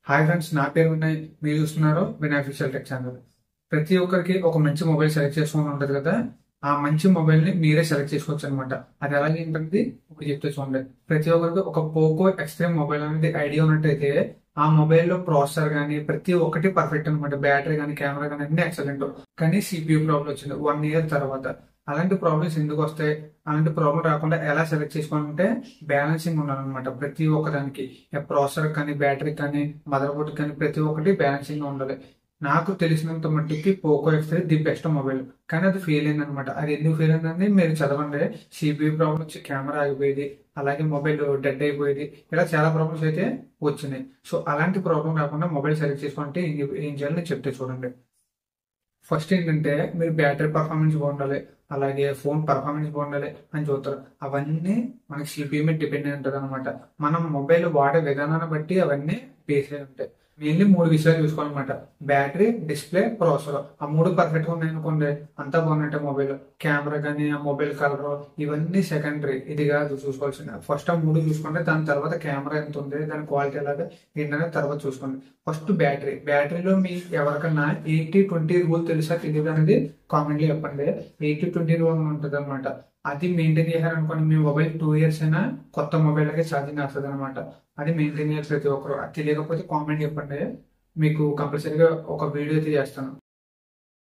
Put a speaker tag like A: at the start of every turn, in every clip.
A: Hi friends, నా పేరు వినయ్. మీరు చూస్తున్నారు వినయ్ అఫీషియల్ టెక్ ఛానల్. ప్రతి ఒక్కరికి ఒక మంచి మొబైల్ సెలెక్ట్ చేసుకుని ఉంటది కదా. ఆ మంచి మొబైల్ ని మీరే సెలెక్ట్ చేసుకోవచ్చు అనమాట. అది ఎలాగే ఏంటంటే ఇప్పుడు చెప్తే చూడండి. ప్రతి ఒక్కరికి ఒక పోకో ఎక్స్ట్రీమ్ మొబైల్ అనేది ఐడియా ఉన్నట్టయితే ఆ మొబైల్ లో ప్రాసెసర్ కానీ ప్రతి ఒక్కటి పర్ఫెక్ట్ అనమాట. బ్యాటరీ కానీ కెమెరా కానీ అన్ని ఎక్సలెంట్. కానీ CPU ప్రాబ్లం వచ్చింది 1 ఇయర్ తర్వాత. అలాంటి ప్రాబ్లమ్స్ ఎందుకు వస్తాయి? అలాంటి ప్రాబ్లం రాకుండా ఎలా సెలెక్ట్ చేసుకోవాలంటే బ్యాలెన్సింగ్ ఉండాలన్నమాట. ప్రతి ఒక్కదానికి ప్రాసెసర్ కానీ బ్యాటరీ కానీ మదర్ బోర్డ్ కానీ ప్రతి ఒక్కటి బ్యాలెన్సింగ్ గా ఉండాలి. నాకు తెలిసినంత మట్టికి Poco X3 the best mobile. కానీ అది ఫెయిల్ అయింది అనమాట. అది ఎందుకు ఫెయిల్ అయిందని మీరు చదవండి. CPU ప్రాబ్లం వచ్చి కెమెరా ఆగిపోయేది, అలాగే మొబైల్ డెడ్ అయిపోయేది, ఇలా చాలా ప్రాబ్లమ్స్ అయితే వచ్చినాయి. సో అలాంటి ప్రాబ్లం రాకుండా మొబైల్ సెలెక్ట్ చేసుకోవాలంటే ఏం చేయాలో నేను చెప్తే చూడండి. ఫస్ట్ ఏంటంటే మీరు బ్యాటరీ పర్ఫార్మెన్స్ బాగుండాలి, అలాగే ఫోన్ పర్ఫార్మెన్స్ బాగుండాలి అని చూస్తారు. అవన్నీ మనకి CPU మీద డిపెండ్ అయి ఉంటుంది అనమాట. మనం మొబైల్ వాడే విధానాన్ని బట్టి అవన్నీ బేస్ అయి ఉంటాయి. మెయిన్లీ 3 విషయాలు చూసుకోవాలన్నమాట: బ్యాటరీ, డిస్ప్లే, ప్రాసెసర్. ఆ 3 పర్ఫెక్ట్ గా ఉన్నాయనుకోండి, అంతా బాగున్నట్టే మొబైల్. కెమెరా కానీ ఆ మొబైల్ కలర్ ఇవన్నీ సెకండరీ, ఇది కాదు చూసుకోవాల్సింది. ఫస్ట్ ఆ 3 చూసుకోండి. దాని తర్వాత కెమెరా ఎంత ఉంది, దాని క్వాలిటీ ఎలాగా ఏంటనే తర్వాత చూసుకోండి. ఫస్ట్ బ్యాటరీలో మీ ఎవరికన్నా 80-20 రూల్ తెలుసా తెలియదు అనేది కామెంట్ లో చెప్పండి. 80-20 రూల్ ఉంటుంది అనమాట. అది మెయింటైన్ చేశారనుకోండి, మీ మొబైల్ 2 ఇయర్స్ అయినా కొత్త మొబైల్ లాగే ఛార్జింగ్ వస్తుంది అనమాట. అది మెయింటైన్ చేయాలి ప్రతి ఒక్కరు. అది తెలియకపోతే కామెంట్ చెప్పండి, మీకు కంపల్సరీగా ఒక వీడియో అయితే చేస్తాను.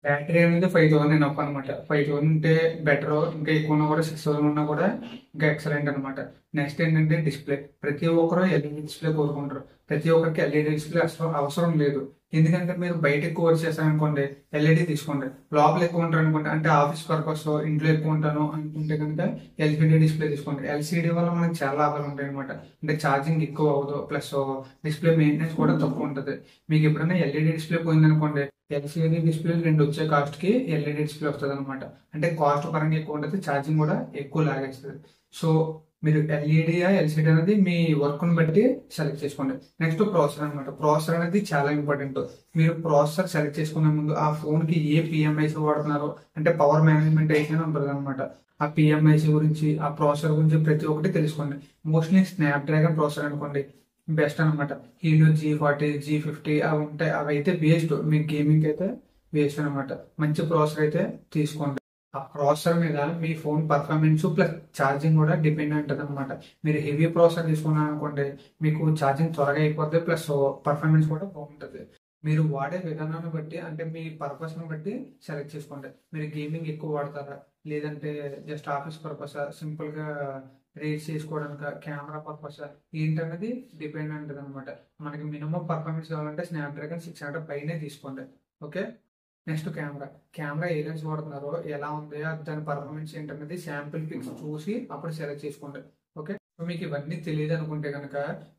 A: బ్యాటరీ అనేది 5000 ఎనఫ్ అనమాట. 5000 ఉంటే బెటర్. ఇంకా ఎక్కువ ఉన్నా కూడా 6000 ఉన్నా కూడా ఇంకా ఎక్సలెంట్ అనమాట. నెక్స్ట్ ఏంటంటే డిస్ప్లే. ప్రతి ఒక్కరు LED డిస్ప్లే కోరుకుంటారు. ప్రతి ఒక్కరికి LED డిస్ప్లే అసలు అవసరం లేదు. ఎందుకంటే మీరు బయట ఎక్కువ వర్క్ చేస్తారనుకోండి, LED తీసుకోండి. లోపల ఎక్కువ ఉంటారు అనుకోండి, అంటే ఆఫీస్ పర్పస్, ఇంట్లో ఎక్కువ ఉంటాను అనుకుంటే కనుక LCD డిస్ప్లే తీసుకోండి. LCD వల్ల మనకి చాలా లాభాలు ఉంటాయి అనమాట. అంటే ఛార్జింగ్ ఎక్కువ అవ్వదు, ప్లస్ డిస్ప్లే మెయింటెనెన్స్ కూడా తక్కువ ఉంటుంది. మీకు ఎప్పుడైనా LED డిస్ప్లే పోయిందనుకోండి, LCD డిస్ప్లే 2 వచ్చే కాస్ట్ కి LED డిస్ప్లే వస్తుంది అనమాట. అంటే కాస్ట్ పరంగా ఎక్కువ ఉంటుంది, ఛార్జింగ్ కూడా ఎక్కువ లాగేస్తుంది. సో మీరు LED LCD అనేది మీ వర్క్ ని బట్టి సెలెక్ట్ చేసుకోండి. నెక్స్ట్ ప్రాసెసర్ అనమాట. ప్రాసెసర్ అనేది చాలా ఇంపార్టెంట్. మీరు ప్రాసెసర్ సెలెక్ట్ చేసుకునే ముందు ఆ ఫోన్ కి ఏ PMIC వాడుతున్నారో, అంటే పవర్ మేనేజ్మెంట్ అయితే ఉంటుంది అనమాట. ఆ PMIC గురించి, ఆ ప్రాసెసర్ గురించి ప్రతి ఒక్కటి తెలుసుకోండి. మోస్ట్లీ స్నాప్ డ్రాగన్ ప్రాసెసర్ అనుకోండి, బెస్ట్ అనమాట. హీలియో G40, G50 అవి ఉంటాయి. అవి అయితే వేస్ట్, మీ గేమింగ్ అయితే వేస్ట్ అనమాట. మంచి ప్రాసెసర్ అయితే తీసుకోండి. ఆ ప్రాసెసర్ మీద మీ ఫోన్ పర్ఫార్మెన్స్ ప్లస్ ఛార్జింగ్ కూడా డిపెండ్ ఉంటుంది అనమాట. మీరు హెవీ ప్రాసెసర్ తీసుకున్నారు అనుకోండి, మీకు ఛార్జింగ్ త్వరగా అయిపోద్ది, ప్లస్ పర్ఫార్మెన్స్ కూడా బాగుంటుంది. మీరు వాడే విధానాన్ని బట్టి, అంటే మీ పర్పస్ ని బట్టి సెలెక్ట్ చేసుకోండి. మీరు గేమింగ్ ఎక్కువ వాడతారా, లేదంటే జస్ట్ ఆఫీస్ పర్పస్, సింపుల్ గా రీల్స్ చేసుకోవడానికి, కెమెరా పర్పస్ ఏంటనేది డిపెండ్ ఉంటుంది అనమాట. మనకి మినిమం పర్ఫార్మెన్స్ కావాలంటే స్నాప్డ్రాగన్ 600 పైనే తీసుకోండి. ఓకే. నెక్స్ట్ కెమెరా ఏ లెన్స్ వాడుతున్నారో, ఎలా ఉంది, దాని పర్ఫార్మెన్స్ ఏంటనేది శాంపిల్ పిక్స్ చూసి అప్పుడు సెలెక్ట్ చేసుకోండి. ఓకే. సో మీకు ఇవన్నీ తెలియదు అనుకుంటే కనుక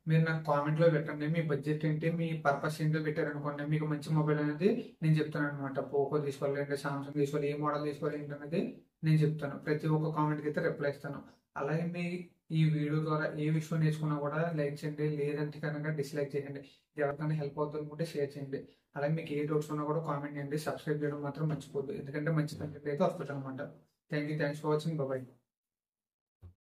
A: మీరు నాకు కామెంట్ లో పెట్టండి. మీ బడ్జెట్ ఏంటి, మీ పర్పస్ ఏంటో పెట్టారనుకోండి, మీకు మంచి మొబైల్ అనేది నేను చెప్తాను అనమాట. పోకో తీసుకోవాలి, అంటే సామ్సంగ్ తీసుకోవాలి, ఏ మోడల్ తీసుకోవాలి ఏంటనేది నేను చెప్తాను. ప్రతి ఒక్క కామెంట్కి అయితే రిప్లై ఇస్తాను. అలాగే మీ ఈ వీడియో ద్వారా ఏ విషయం నేర్చుకున్నా కూడా లైక్ చేయండి, లేదంటే కనుక డిస్లైక్ చేయండి. ఎవరికైనా హెల్ప్ అవుతుంది అనుకుంటే షేర్ చేయండి. అలాగే మీకు ఏ డౌట్స్ ఉన్నా కూడా కామెంట్ చేయండి. సబ్స్క్రైబ్ చేయడం మాత్రం మర్చిపోద్దు, ఎందుకంటే మంచి కంటెంట్ అయితే వస్తుంది అనమాట. Thanks for watching. బాయ్.